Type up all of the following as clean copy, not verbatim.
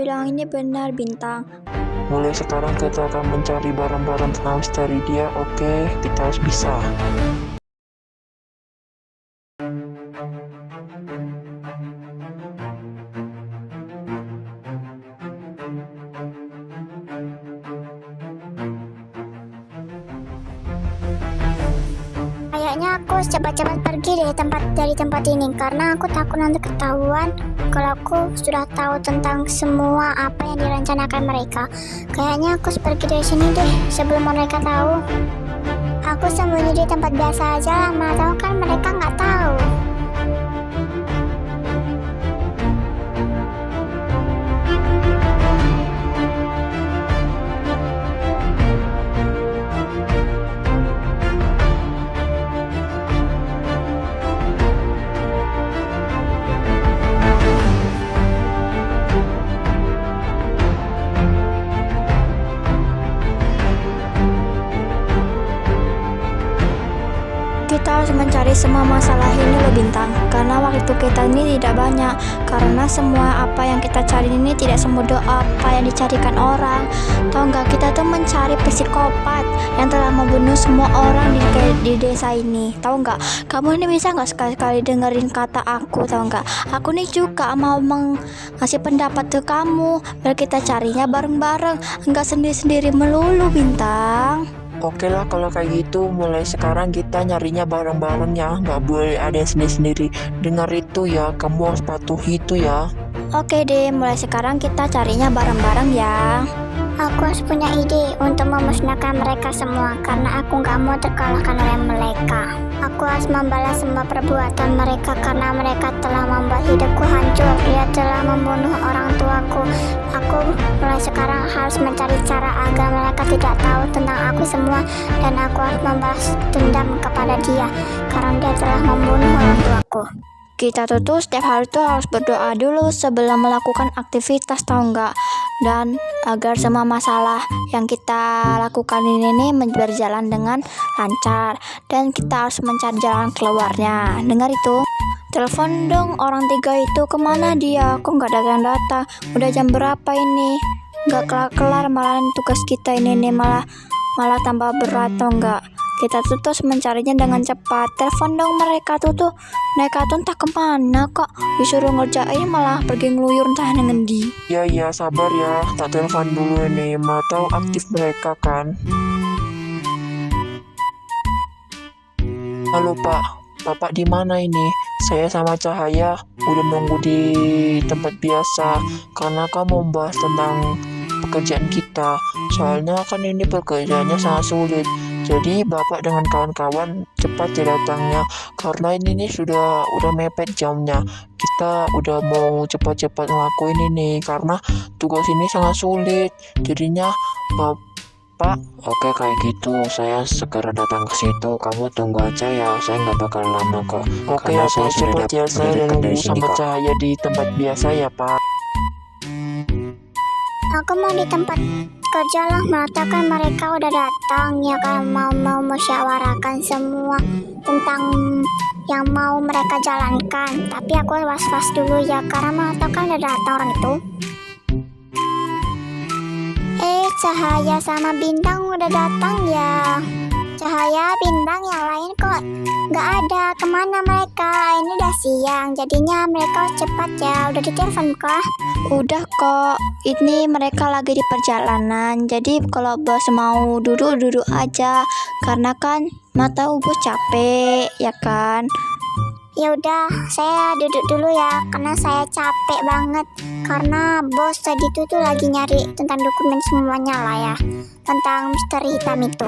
bilang ini benar, Bintang. Mulai sekarang kita akan mencari barang-barang tentang misteri dia. Oke, kita harus bisa. Kayaknya aku cepat-cepat pergi dari tempat ini karena aku takut nanti ketahuan kalau aku sudah tahu tentang semua apa yang direncanakan mereka. Kayaknya aku harus pergi dari sini deh sebelum mereka tahu. Aku sembunyi di tempat biasa aja lah, mana tahu kan mereka nggak tahu. Kita harus mencari semua masalah ini loh, Bintang. Karena waktu kita ini tidak banyak. Karena semua apa yang kita cari ini tidak semudah apa yang dicarikan orang. Tahu nggak, kita tuh mencari psikopat yang telah membunuh semua orang di desa ini. Tahu nggak? Kamu ini bisa nggak sekali-kali dengerin kata aku? Tahu nggak? Aku nih juga mau ngasih pendapat ke kamu. Biar kita carinya bareng-bareng, nggak sendiri-sendiri melulu, Bintang. Oke lah kalau kayak gitu, mulai sekarang kita nyarinya bareng-bareng ya. Nggak boleh ada yang sendiri-sendiri. Dengar itu ya, kamu harus patuhi itu ya. Oke deh, mulai sekarang kita carinya bareng-bareng ya. Aku harus punya ide untuk memusnahkan mereka semua karena aku nggak mau terkalahkan oleh mereka. Aku harus membalas semua perbuatan mereka karena mereka telah membuat hidupku hancur. Dia telah membunuh orang tuaku. Aku mulai sekarang harus mencari cara agar mereka tidak tahu tentang aku semua, dan aku harus membalas dendam kepada dia karena dia telah membunuh orang tuaku. Kita tuh setiap hari tuh harus berdoa dulu sebelum melakukan aktivitas, tahu nggak? Dan agar semua masalah yang kita lakukan ini berjalan dengan lancar, dan kita harus mencari jalan keluarnya. Dengar itu? Telepon dong orang 3 itu, kemana dia? Kok nggak datang-datang? Udah jam berapa ini? Nggak kelar-kelar, malah tugas kita ini nih malah tambah berat, tau nggak? Kita tuh terus mencarinya dengan cepat. Telepon dong mereka tuh mereka tuh entah kemana kok, disuruh ngerjain malah pergi ngeluyur entah ngendi. Ya sabar ya, tak telepon dulu nih. Mau tahu aktif mereka kan? Halo Pak, Bapak di mana ini? Saya sama Cahaya udah nunggu di tempat biasa karena kamu membahas tentang pekerjaan kita. Soalnya kan ini pekerjaannya sangat sulit. Jadi Bapak dengan kawan-kawan cepat ya datangnya karena ini nih sudah mepet jamnya. Kita udah mau cepat-cepat ngelakuin ini karena tugas ini sangat sulit. Jadinya Bapak, oke kayak gitu. Saya segera datang ke situ. Kamu tunggu aja ya. Saya nggak bakal lama kok. Oke ya Pak, cepat ya. Saya nunggu sama Cahaya di tempat biasa ya Pak. Aku mau di tempat kerja lah, mengatakan mereka udah datang ya kan, mau musyawarahkan semua tentang yang mau mereka jalankan. Tapi aku was-was dulu ya karena mengatakan udah datang orang itu. Cahaya sama Bintang udah datang ya. Cahaya, Bintang yang lain kok nggak ada, kemana mereka? Ini udah siang, jadinya mereka cepat ya. Udah ditelepon kah? Udah kok, ini mereka lagi di perjalanan. Jadi kalau bos mau duduk aja, karena kan mata bos capek ya kan. Ya udah, saya duduk dulu ya karena saya capek banget karena bos tadi tuh lagi nyari tentang dokumen semuanya lah ya, tentang misteri hitam itu.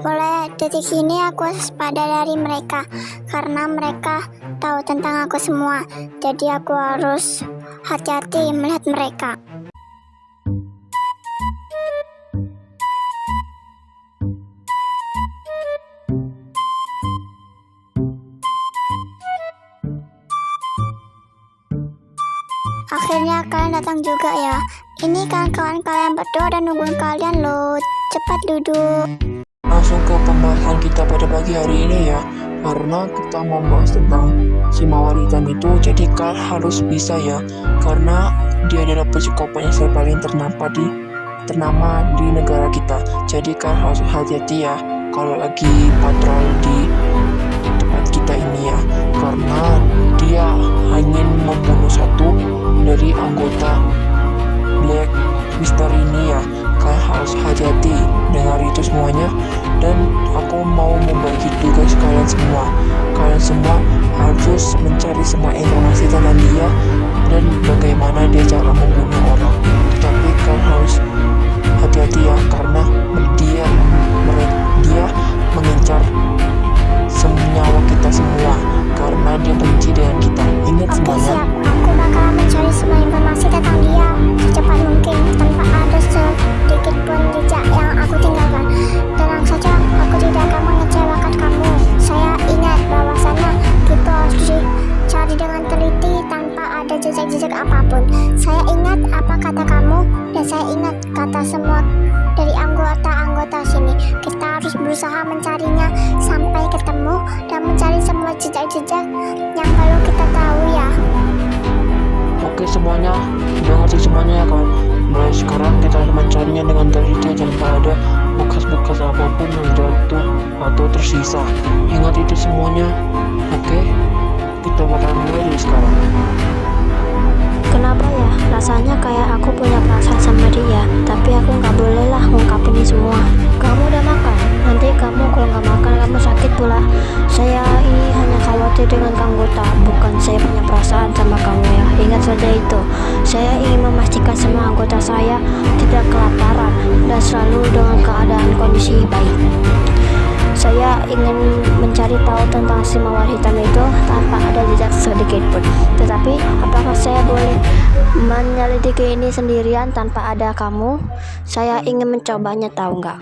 Mulai detik ini aku waspada dari mereka karena mereka tahu tentang aku semua. Jadi aku harus hati-hati melihat mereka. Akhirnya kalian datang juga ya. Ini kan kawan kalian berdua dan nungguin kalian loh. Cepat duduk. Langsung ke pembahasan kita pada pagi hari ini ya. karena kita membahas tentang si mawar hitam itu, jadi kalian harus bisa ya, karena dia adalah psikopat yang paling ternama di negara kita. Jadi kalian harus hati-hati ya kalau lagi patroli di tempat kita ini ya, karena dia ingin membunuh satu dari anggota Black Mister ini ya. Kalian harus hati-hati dengar itu semuanya, dan aku mau membagi tugas kalian semua. Kalian semua harus mencari semua informasi tentang dia dan bagaimana dia cara membunuh orang. Tetapi kalian harus hati-hati ya, karena dia mengincar nyawa kita semua, karena dia benci dengan kita. Ingat Oke, semuanya. siap. Aku bakal mencari semua informasi tentang dia secepat mungkin tanpa ada sedikit pun jejak yang aku tinggalkan. Tenang saja, aku tidak akan mengecewakan kamu. Saya ingat bahwasannya kita harus dicari dengan teliti tanpa ada jejak-jejak apapun. Saya ingat apa kata kamu, dan saya ingat kata semua dari anggota-anggota sini. Kita harus berusaha mencarinya sampai ketemu dan mencari semua jejak-jejak yang perlu kita tahu ya. Oke semuanya, udah ngerti semuanya ya kan? Mulai sekarang kita harus mencarinya dengan teliti tanpa ada bekas-bekas apapun yang jatuh atau tersisa. Ingat itu semuanya. Oke, kita bakal mulai dari sekarang. Kenapa ya? Rasanya kayak aku punya perasaan sama dia, tapi aku nggak boleh lah ngungkapin ini semua. Kamu udah makan? Nanti kamu kalau nggak makan kamu sakit pula. Saya ini hanya khawatir dengan anggota, bukan saya punya perasaan sama kamu ya. Ingat saja itu. Saya ingin memastikan semua anggota saya tidak kelaparan dan selalu dengan keadaan kondisi baik. Saya ingin mencari tahu tentang si mawar hitam itu tanpa ada jejak sedikit pun. Tetapi apakah saya boleh menyelidiki ini sendirian tanpa ada kamu? Saya ingin mencobanya, tahu nggak?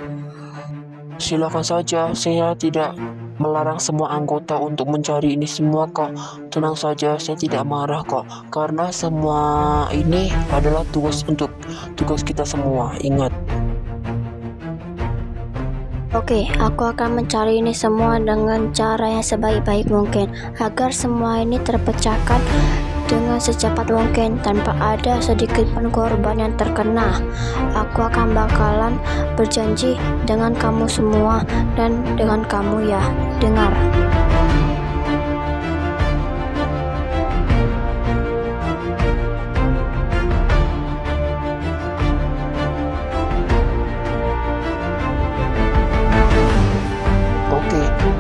Silakan saja, saya tidak melarang semua anggota untuk mencari ini semua kok. Tenang saja, saya tidak marah kok, karena semua ini adalah tugas kita semua. Ingat. Oke, aku akan mencari ini semua dengan cara yang sebaik-baik mungkin agar semua ini terpecahkan dengan secepat mungkin tanpa ada sedikit pun korban yang terkena. Aku akan bakalan berjanji dengan kamu semua dan dengan kamu ya. Dengar.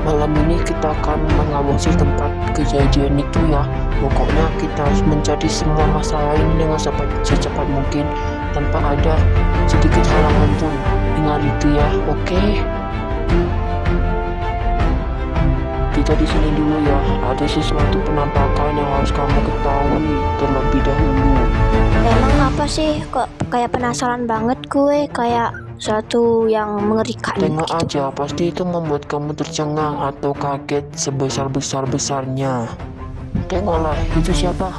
Malam ini kita akan mengawasi tempat kejadian itu ya. Pokoknya kita harus mencari semua masalah ini dengan secepat mungkin tanpa ada sedikit halangan pun. Ingat itu ya, oke? Kita di sini dulu ya. Ada sesuatu penampakan yang harus kamu ketahui terlebih dahulu. Emang apa sih? Kok kayak penasaran banget gue, kayak suatu yang mengerikan Tengok gitu. aja, pasti itu membuat kamu tercengang atau kaget sebesar-besarnya. Tengoklah, itu siapa?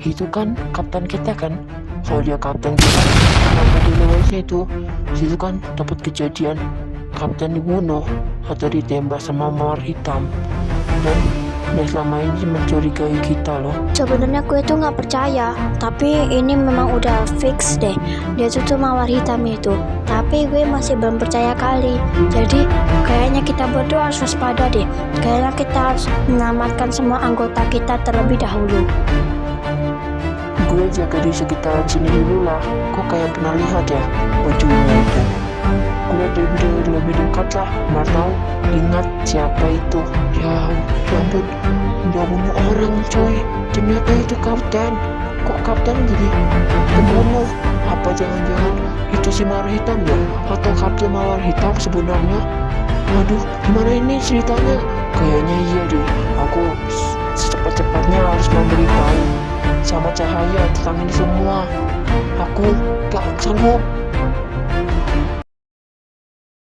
Itu kan kapten kita kan? Kalau dia kapten kita, kenapa di luarnya itu kan dapat kejadian kapten dibunuh atau ditembak sama mawar hitam, dan selama ini mencurigai kita loh. Sebenarnya gue tuh nggak percaya, tapi ini memang udah fix deh. Dia tuh mawar hitam itu, tapi gue masih belum percaya kali. Jadi kayaknya kita berdua harus waspada deh. Kayaknya kita harus menyelamatkan semua anggota kita terlebih dahulu. Gue jaga di sekitaran sini dulu lah. Kok kayak pernah lihat ya bajunya itu? Gue lebih dekat lah. Nggak tahu ingat siapa itu. Ya ampun, udah bunuh orang coy. Ternyata itu kapten. Kok kapten jadi pembunuh? Apa jangan-jangan itu si mawar hitam ya? Atau kapten mawar hitam sebenarnya? Waduh, gimana ini ceritanya? Kayaknya iya deh. Aku secepat-cepatnya harus memberitahu sama Cahaya tentang ini semua. Aku gak sanggup.